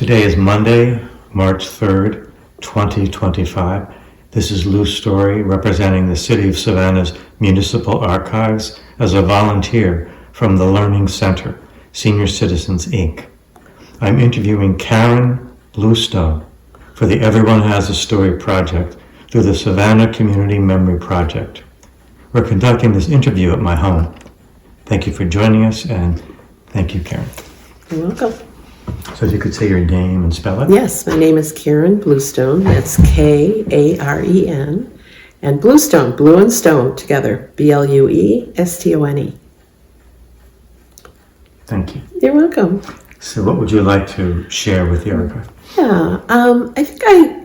Today is Monday, March 3rd, 2025. This is Lou Storey representing the City of Savannah's Municipal Archives as a volunteer from the Learning Center, Senior Citizens, Inc. I'm interviewing Karen Bluestone for the Everyone Has a Story project through the Savannah Community Memory Project. We're conducting this interview at my home. Thank you for joining us, and thank you, Karen. You're welcome. So if you could say your name and spell it? Yes, my name is Karen Bluestone. That's Karen. And Bluestone, blue and stone together. Bluestone. Thank you. You're welcome. So what would you like to share with the archive? Yeah, I think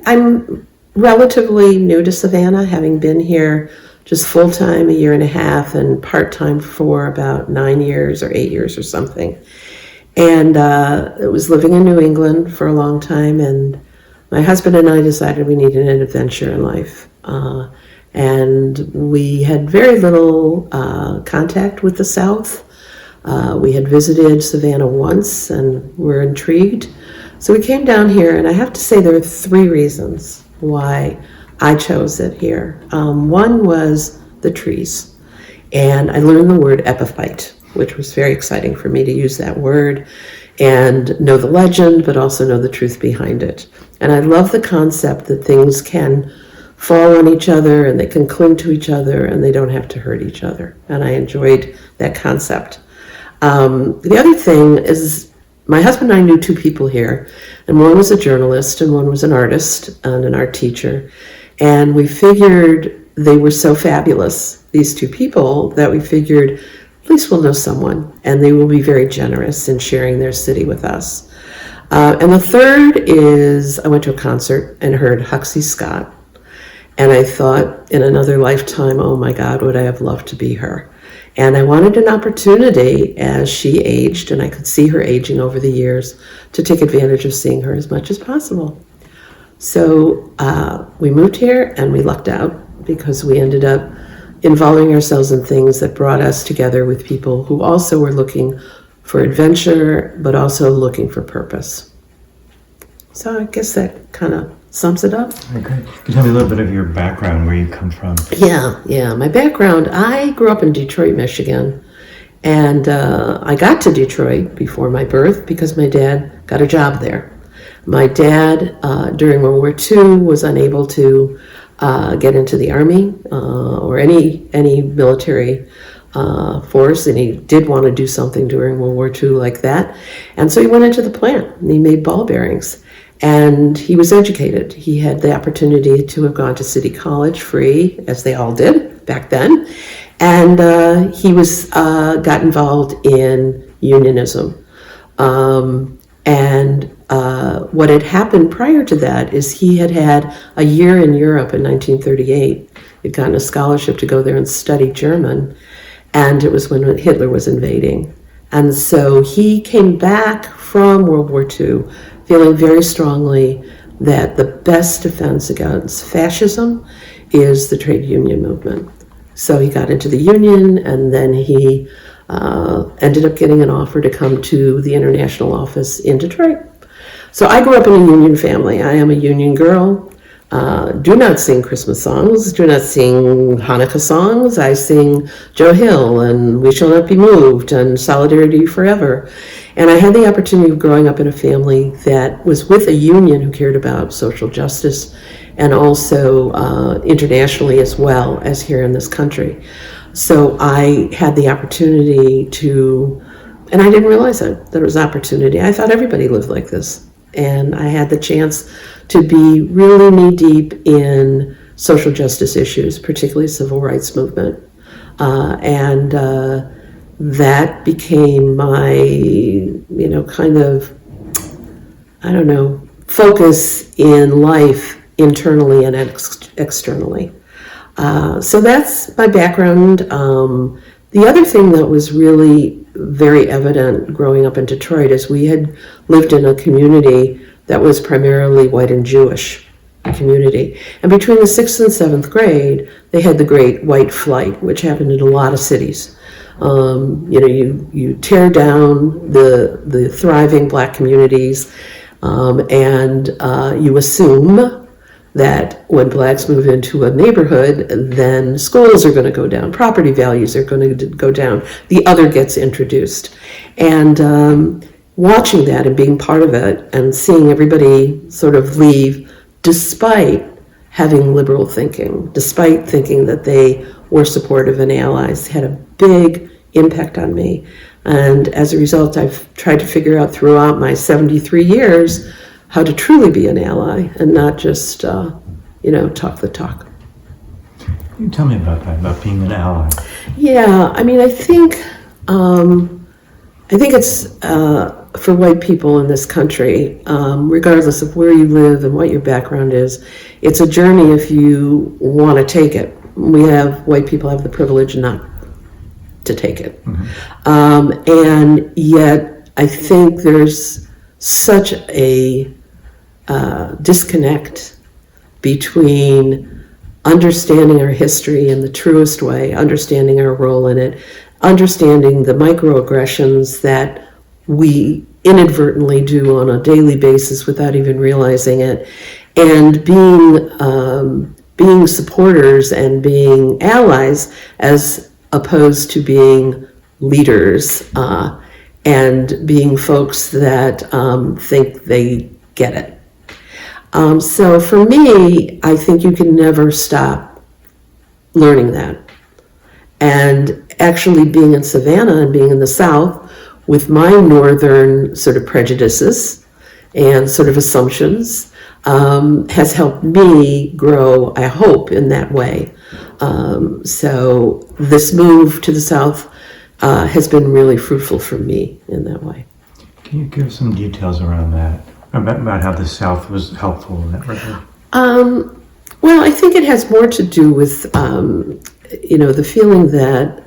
I'm relatively new to Savannah, having been here just full-time a year and a half and part-time for about 9 years or 8 years or something. And I was living in New England for a long time, and my husband and I decided we needed an adventure in life. And we had very little contact with the South. We had visited Savannah once and were intrigued. So we came down here, and I have to say there are 3 reasons why I chose it here. One was the trees, and I learned the word epiphyte, which was very exciting for me to use that word and know the legend, but also know the truth behind it. And I love the concept that things can fall on each other and they can cling to each other and they don't have to hurt each other. And I enjoyed that concept. The other thing is my husband and I knew 2 people here, and one was a journalist and one was an artist and an art teacher. And we figured they were so fabulous, these 2 people, that we figured at least we'll know someone, and they will be very generous in sharing their city with us. And the third is I went to a concert and heard Huxley Scott, and I thought in another lifetime, oh my God, would I have loved to be her. And I wanted an opportunity as she aged, and I could see her aging over the years, to take advantage of seeing her as much as possible. So we moved here and we lucked out because we ended up involving ourselves in things that brought us together with people who also were looking for adventure, but also looking for purpose. So I guess that kind of sums it up. Okay. Can you tell me a little bit of your background, where you come from? Yeah. My background, I grew up in Detroit, Michigan, and I got to Detroit before my birth because my dad got a job there. My dad, during World War II, was unable to get into the Army or any military force, and he did want to do something during World War II like that. And so he went into the plant, and he made ball bearings. And he was educated. He had the opportunity to have gone to City College free, as they all did back then. And he got involved in unionism. What had happened prior to that is he had a year in Europe in 1938. He'd gotten a scholarship to go there and study German, and it was when Hitler was invading. And so he came back from World War II feeling very strongly that the best defense against fascism is the trade union movement. So he got into the union, and then he ended up getting an offer to come to the international office in Detroit. So I grew up in a union family. I am a union girl. Do not sing Christmas songs. Do not sing Hanukkah songs. I sing Joe Hill and We Shall Not Be Moved and Solidarity Forever. And I had the opportunity of growing up in a family that was with a union who cared about social justice and also internationally as well as here in this country. So I had the opportunity to, and I didn't realize that it was an opportunity. I thought everybody lived like this. And I had the chance to be really knee-deep in social justice issues, particularly civil rights movement. That became my, focus in life internally and externally. So that's my background. The other thing that was really very evident growing up in Detroit is we had lived in a community that was primarily white and Jewish community. And between the 6th and 7th grade, they had the Great White Flight, which happened in a lot of cities. You tear down the thriving black communities. And you assume that when blacks move into a neighborhood, then schools are going to go down, property values are going to go down, the other gets introduced. And watching that and being part of it and seeing everybody sort of leave despite having liberal thinking, despite thinking that they were supportive and allies, had a big impact on me. And as a result, I've tried to figure out throughout my 73 years how to truly be an ally and not just, talk the talk. Can you tell me about that, about being an ally? Yeah, I mean, I think it's for white people in this country, regardless of where you live and what your background is, it's a journey if you want to take it. White people have the privilege not to take it. Mm-hmm. And yet, I think there's such a disconnect between understanding our history in the truest way, understanding our role in it, understanding the microaggressions that we inadvertently do on a daily basis without even realizing it, and being supporters and being allies as opposed to being leaders and being folks that think they get it. So for me, I think you can never stop learning that. And actually being in Savannah and being in the South with my northern sort of prejudices and sort of assumptions has helped me grow, I hope, in that way. So this move to the South has been really fruitful for me in that way. Can you give some details around that, about how the South was helpful in that regard? Well, I think it has more to do with, the feeling that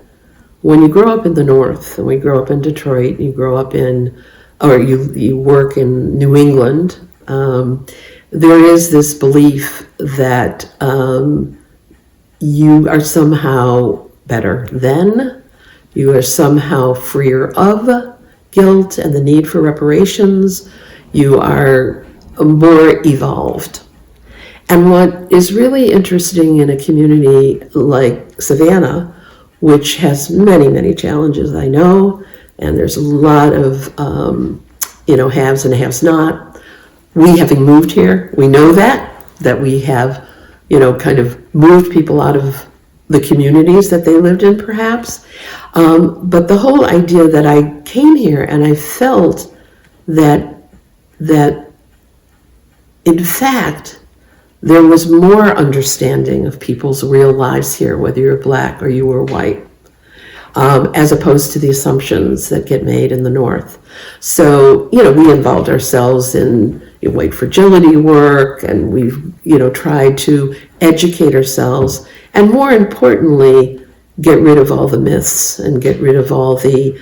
when you grow up in the North, and we grow up in Detroit, you grow up you work in New England, there is this belief that you are somehow better than, you are somehow freer of guilt and the need for reparations, you are more evolved. And what is really interesting in a community like Savannah, which has many, many challenges, I know, and there's a lot of, haves and haves not. We, having moved here, we know that we have, kind of moved people out of the communities that they lived in, perhaps. But the whole idea that I came here and I felt that in fact, there was more understanding of people's real lives here, whether you're black or you were white, as opposed to the assumptions that get made in the North. So, we involved ourselves in white fragility work, and we've, tried to educate ourselves, and more importantly, get rid of all the myths and get rid of all the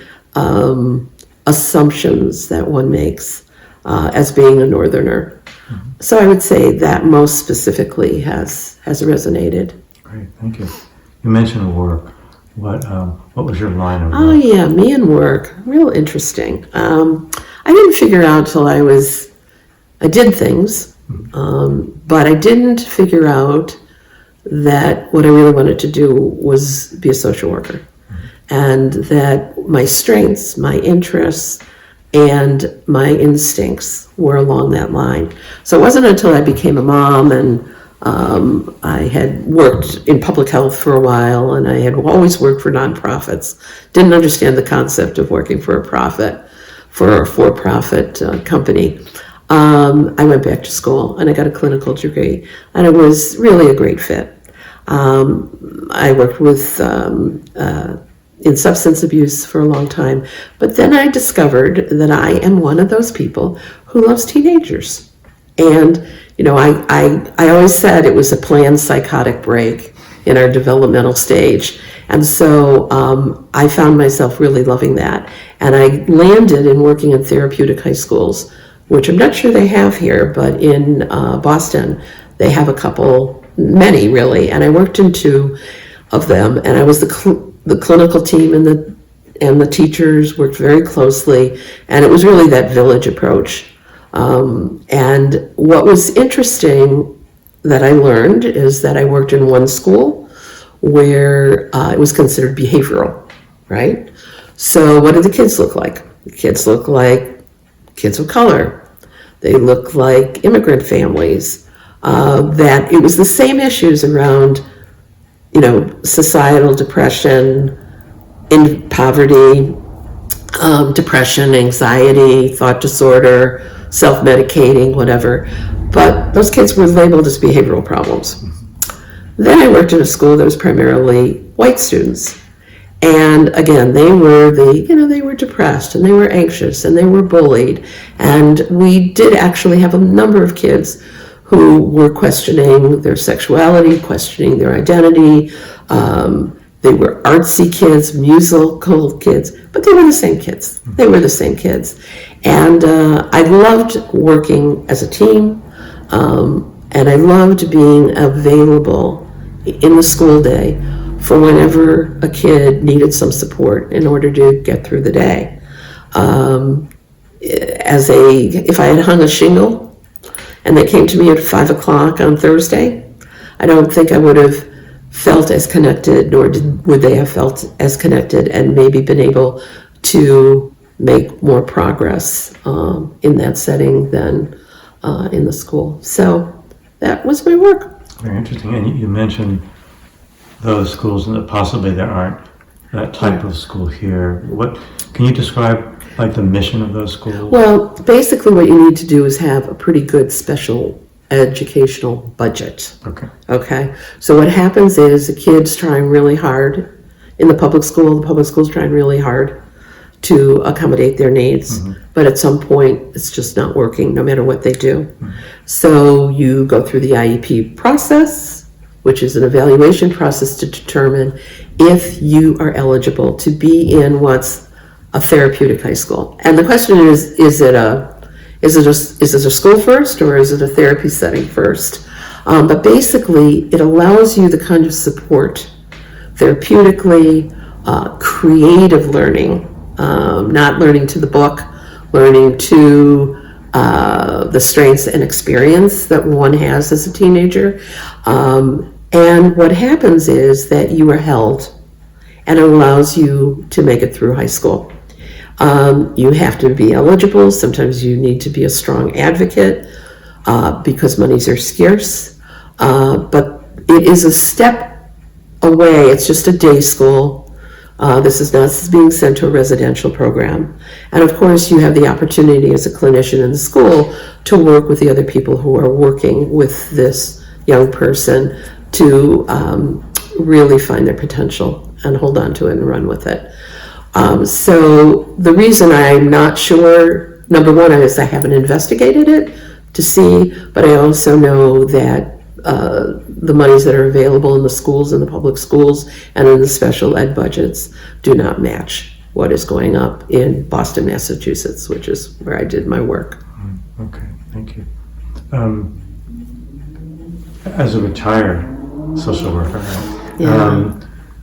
assumptions that one makes as being a Northerner. So I would say that most specifically has resonated. Great, thank you. You mentioned work. What was your line of work? Oh yeah, me and work, real interesting. I didn't figure out till I did things, but I didn't figure out that what I really wanted to do was be a social worker, and that my strengths, my interests, and my instincts were along that line. So it wasn't until I became a mom and I had worked in public health for a while, and I had always worked for nonprofits. Didn't understand the concept of working for a for-profit company. I went back to school and I got a clinical degree, and it was really a great fit. I worked with in substance abuse for a long time, but then I discovered that I am one of those people who loves teenagers. And I always said it was a planned psychotic break in our developmental stage. And so I found myself really loving that. And I landed in working in therapeutic high schools, which I'm not sure they have here, but in Boston, they have many really. And I worked in 2 of them, and I was the clinical team and the teachers worked very closely. And it was really that village approach And what was interesting that I learned is that I worked in one school where it was considered behavioral, right? So what do the kids look like? The kids look like kids of color. They look like immigrant families. That it was the same issues around, societal depression, in poverty, depression, anxiety, thought disorder, self-medicating, whatever. But those kids were labeled as behavioral problems. Then I worked in a school that was primarily white students. And again, they were they were depressed and they were anxious and they were bullied. And we did actually have a number of kids who were questioning their sexuality, questioning their identity. They were artsy kids, musical kids, but they were the same kids. They were the same kids. And I loved working as a team, and I loved being available in the school day for whenever a kid needed some support in order to get through the day. If I had hung a shingle and they came to me at 5 o'clock on Thursday, I don't think I would have felt as connected, nor would they have felt as connected and maybe been able to make more progress in that setting than in the school. So that was my work. Very interesting. And you mentioned those schools, and that possibly there aren't that type of school here. What can you describe, like, the mission of those schools? Well, basically what you need to do is have a pretty good special educational budget. Okay. So what happens is the kids trying really hard in the public school's trying really hard to accommodate their needs, but at some point it's just not working no matter what they do. So you go through the IEP process, which is an evaluation process to determine if you are eligible to be in what's a therapeutic high school. And the question is it a school first, or is it a therapy setting first? But basically, it allows you the kind of support, therapeutically, creative learning, not learning to the book, learning to the strengths and experience that one has as a teenager. And what happens is that you are held, and it allows you to make it through high school. You have to be eligible. Sometimes you need to be a strong advocate because monies are scarce. But it is a step away. It's just a day school. This is not being sent to a residential program. And of course, you have the opportunity as a clinician in the school to work with the other people who are working with this young person to really find their potential and hold on to it and run with it. So the reason I'm not sure, number one, is I haven't investigated it to see, but I also know that the monies that are available in the schools, in the public schools, and in the special ed budgets do not match what is going up in Boston, Massachusetts, which is where I did my work. Okay, thank you. As a retired social worker,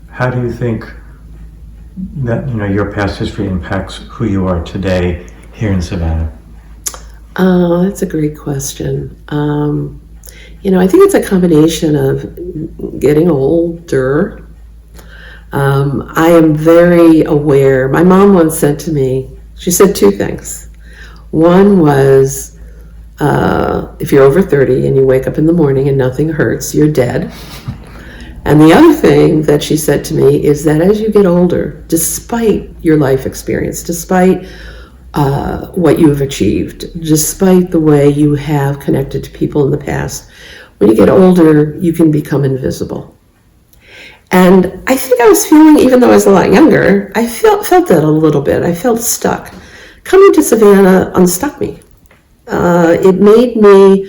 how do you think that your past history impacts who you are today here in Savannah? That's a great question. I think it's a combination of getting older. I am very aware. My mom once said to me, she said two things. One was, if you're over 30 and you wake up in the morning and nothing hurts, you're dead. And the other thing that she said to me is that as you get older, despite your life experience, despite what you have achieved, despite the way you have connected to people in the past, when you get older, you can become invisible. And I think I was feeling, even though I was a lot younger, I felt that a little bit. I felt stuck. Coming to Savannah unstuck me. It made me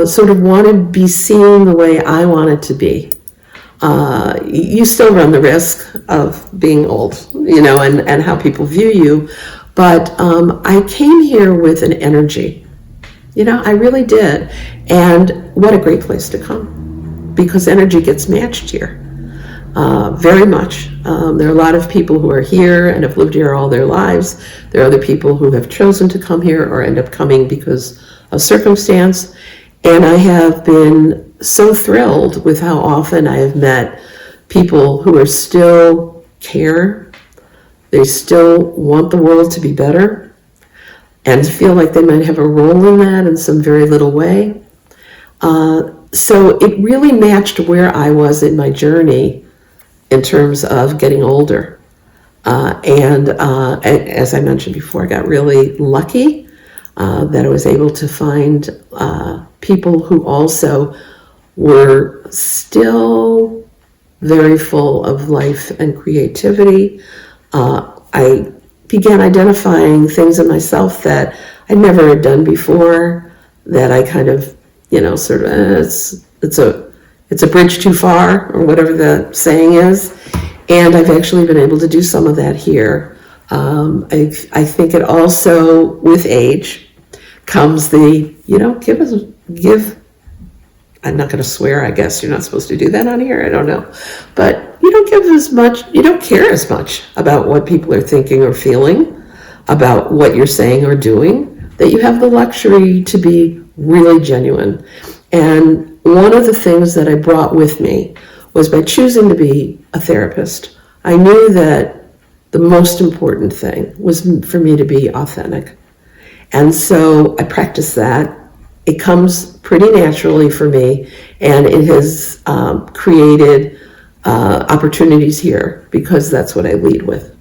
sort of want to be seen the way I wanted to be. You still run the risk of being old, and how people view you. But I came here with an energy. I really did. And what a great place to come, because energy gets matched here. very much. There are a lot of people who are here and have lived here all their lives. There are other people who have chosen to come here or end up coming because of circumstance. And I have been so thrilled with how often I have met people who are still care. They still want the world to be better and feel like they might have a role in that in some very little way. So it really matched where I was in my journey in terms of getting older. And as I mentioned before, I got really lucky that I was able to find people who also were still very full of life and creativity. I began identifying things in myself that I never had done before, that I kind of, sort of, it's a bridge too far, or whatever the saying is. And I've actually been able to do some of that here. I think it also, with age, comes the, give, I'm not going to swear, I guess you're not supposed to do that on here, I don't know. But you don't give as much, you don't care as much about what people are thinking or feeling, about what you're saying or doing, that you have the luxury to be really genuine. And one of the things that I brought with me was, by choosing to be a therapist, I knew that the most important thing was for me to be authentic. And so I practiced that. It comes pretty naturally for me, and it has created opportunities here, because that's what I lead with.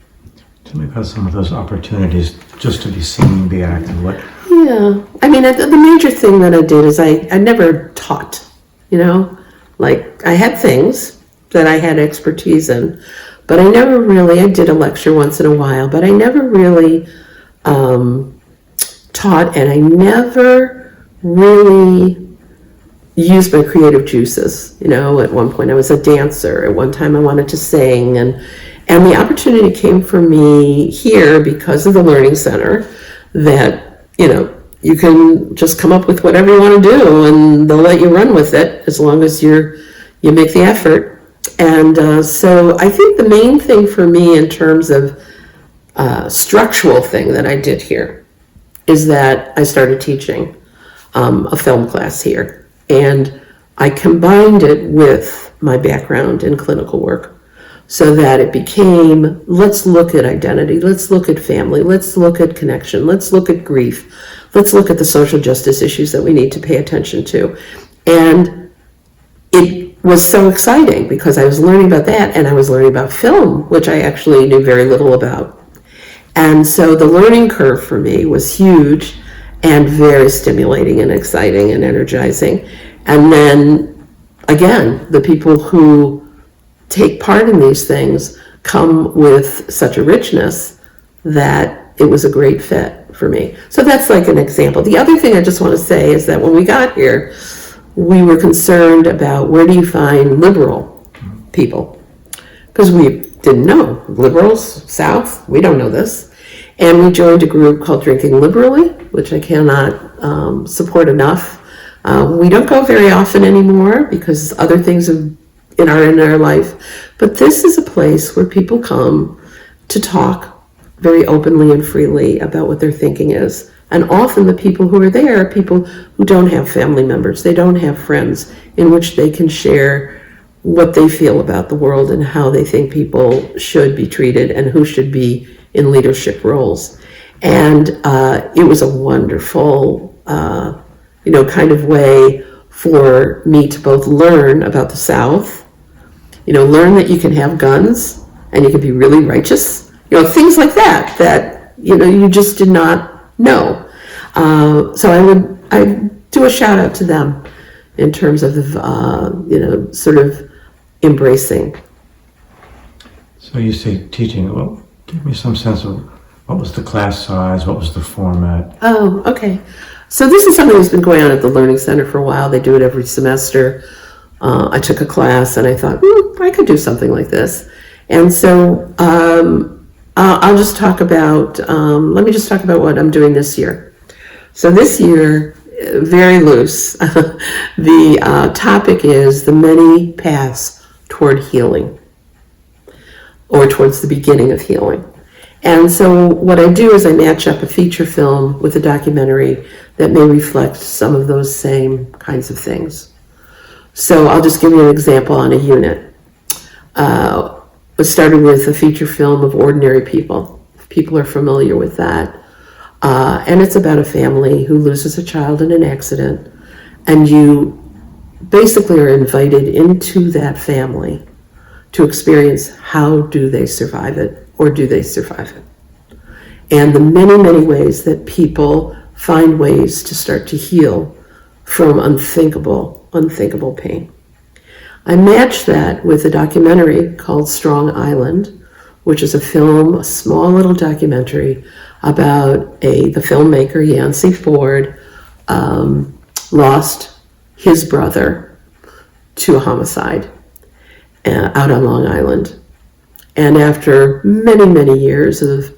Tell me about some of those opportunities, just to be seen, be active. What? Yeah, I mean, the major thing that I did is I never taught, like I had things that I had expertise in, but I never really, I did a lecture once in a while, but I never really taught, and I never really used my creative juices. At one point I was a dancer, at one time I wanted to sing, and the opportunity came for me here because of the Learning Center, that you can just come up with whatever you want to do and they'll let you run with it as long as you make the effort. And so I think the main thing for me in terms of structural thing that I did here is that I started teaching a film class here, and I combined it with my background in clinical work, so that it became, let's look at identity, let's look at family, let's look at connection, let's look at grief, let's look at the social justice issues that we need to pay attention to. And it was so exciting because I was learning about that, and I was learning about film, which I actually knew very little about. And so the learning curve for me was huge and very stimulating and exciting and energizing. And then again, the people who take part in these things come with such a richness that it was a great fit for me. So that's like an example. The other thing I just want to say is that when we got here, we were concerned about, where do you find liberal people? Because we didn't know. Liberals, South, we don't know this. And we joined a group called Drinking Liberally, which I cannot support enough. We don't go very often anymore because other things in our life. But this is a place where people come to talk very openly and freely about what their thinking is. And often the people who are there are people who don't have family members. They don't have friends in which they can share what they feel about the world and how they think people should be treated and who should be in leadership roles. And it was a wonderful, kind of way for me to both learn about the South, learn that you can have guns and you can be really righteous, things like that, you just did not know. So I do a shout out to them in terms of, sort of embracing. So you say teaching, well, give me some sense of what was the class size, what was the format? Oh, okay. So this is something that's been going on at the Learning Center for a while. They do it every semester. I took a class and I thought, I could do something like this. And so I'll just talk about, let me just talk about what I'm doing this year. So this year, very loose, the topic is the many paths toward healing. or towards the beginning of healing. And so what I do is I match up a feature film with a documentary that may reflect some of those same kinds of things. So I'll just give you an example on a unit. We started with a feature film of ordinary people. People are familiar with that. And it's about a family who loses a child in an accident, and you basically are invited into that family to experience how do they survive it, or do they survive it. And the many, many ways that people find ways to start to heal from unthinkable pain. I matched that with a documentary called Strong Island, which is a film, a small little documentary about the filmmaker Yancey Ford lost his brother to a homicide out on Long Island. And after many, many years of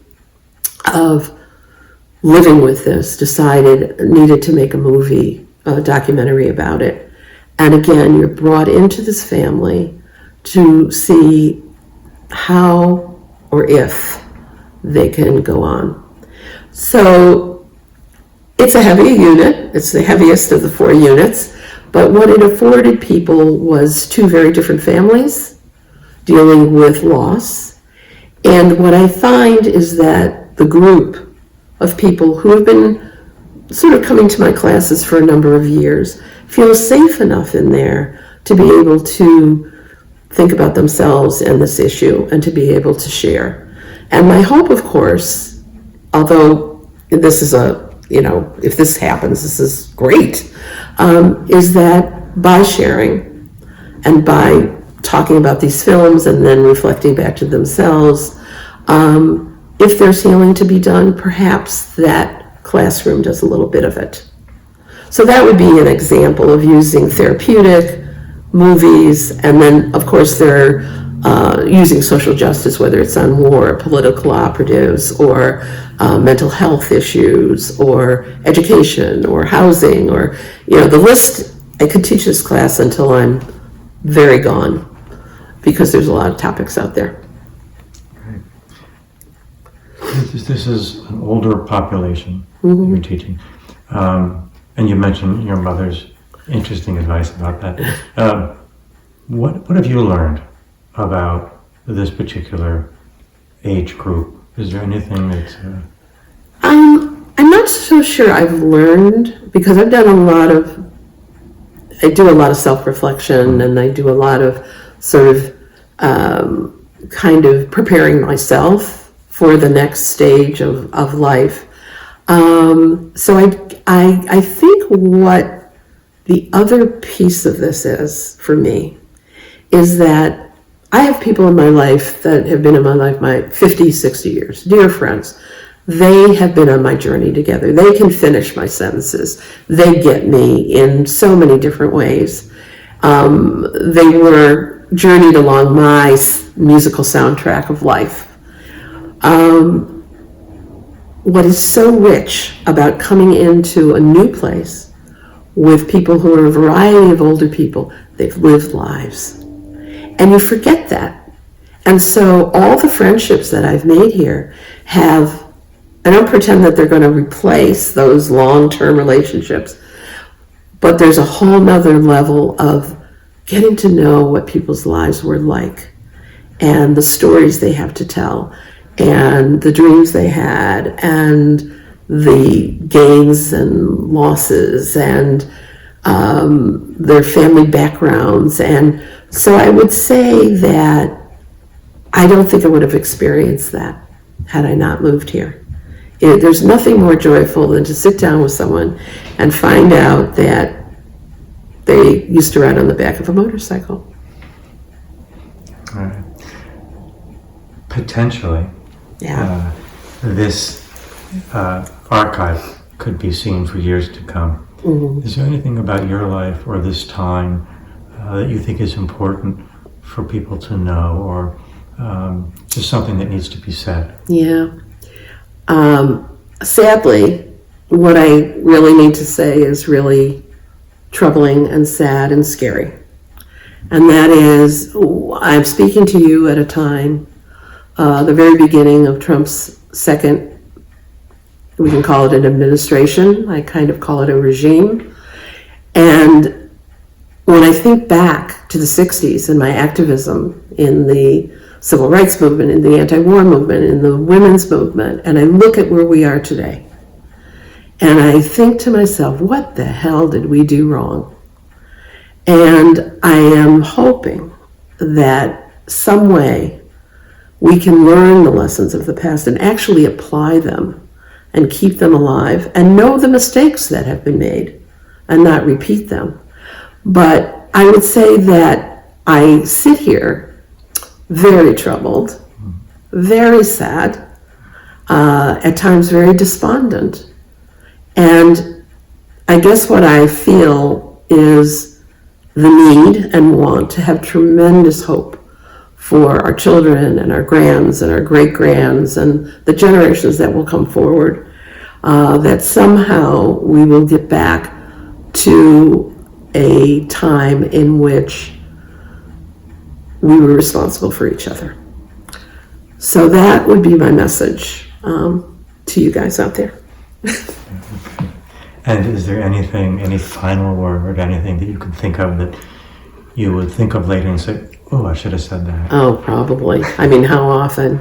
living with this, needed to make a documentary about it. And again, you're brought into this family to see how or if they can go on. So it's a heavy unit. It's the heaviest of the 4 units. But what it afforded people was 2 very different families dealing with loss. And what I find is that the group of people who have been sort of coming to my classes for a number of years feel safe enough in there to be able to think about themselves and this issue and to be able to share. And my hope, of course, although this is if this happens, this is great, is that by sharing and by talking about these films and then reflecting back to themselves, if there's healing to be done, perhaps that classroom does a little bit of it. So that would be an example of using therapeutic movies, and then of course they're using social justice, whether it's on war, political operatives, or mental health issues, or education, or housing, or the list. I could teach this class until I'm very gone, because there's a lot of topics out there. This is an older population you're teaching. And you mentioned your mother's interesting advice about that. What have you learned about this particular age group? Is there anything that... I'm not so sure I've learned, because I've done I do a lot of self-reflection, and I do a lot of sort of kind of preparing myself for the next stage of life. So I think what the other piece of this is for me is that I have people in my life that have been in my life my 50, 60 years, dear friends. They have been on my journey together. They can finish my sentences. They get me in so many different ways. They were journeyed along my musical soundtrack of life. What is so rich about coming into a new place with people who are a variety of older people, they've lived lives. And you forget that. And so all the friendships that I've made here I don't pretend that they're going to replace those long-term relationships, but there's a whole nother level of getting to know what people's lives were like, and the stories they have to tell, and the dreams they had, and the gains and losses, and their family backgrounds. And so I would say that I don't think I would have experienced that had I not moved here. There's nothing more joyful than to sit down with someone and find out that they used to ride on the back of a motorcycle. All right. Potentially, this archive could be seen for years to come. Mm-hmm. Is there anything about your life or this time that you think is important for people to know, or just something that needs to be said? Yeah. Sadly, what I really need to say is really troubling and sad and scary. And that is, I'm speaking to you at a time the very beginning of Trump's second, we can call it an administration. I kind of call it a regime. And when I think back to the 60s and my activism in the civil rights movement, in the anti-war movement, in the women's movement, and I look at where we are today, and I think to myself, what the hell did we do wrong? And I am hoping that some way we can learn the lessons of the past and actually apply them and keep them alive and know the mistakes that have been made and not repeat them. But I would say that I sit here very troubled, very sad, at times very despondent. And I guess what I feel is the need and want to have tremendous hope for our children and our grands and our great-grands and the generations that will come forward, that somehow we will get back to a time in which we were responsible for each other. So that would be my message to you guys out there. And is there anything, any final word, anything that you can think of that you would think of later and say, oh, I should have said that? Oh, probably. I mean, how often?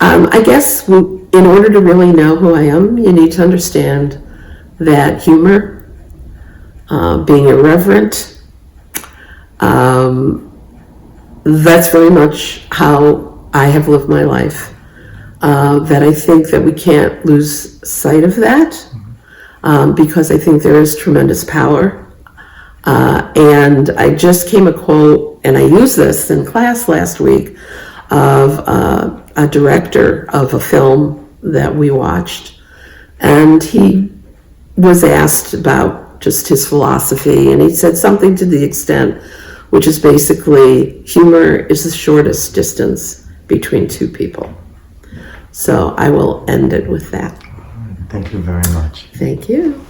I guess in order to really know who I am, you need to understand that humor, being irreverent, that's very much how I have lived my life. That I think that we can't lose sight of that, because I think there is tremendous power. And I just came a quote, and I used this in class last week, of a director of a film that we watched. And he was asked about just his philosophy, and he said something to the extent, which is basically, humor is the shortest distance between two people. So I will end it with that. Thank you very much. Thank you.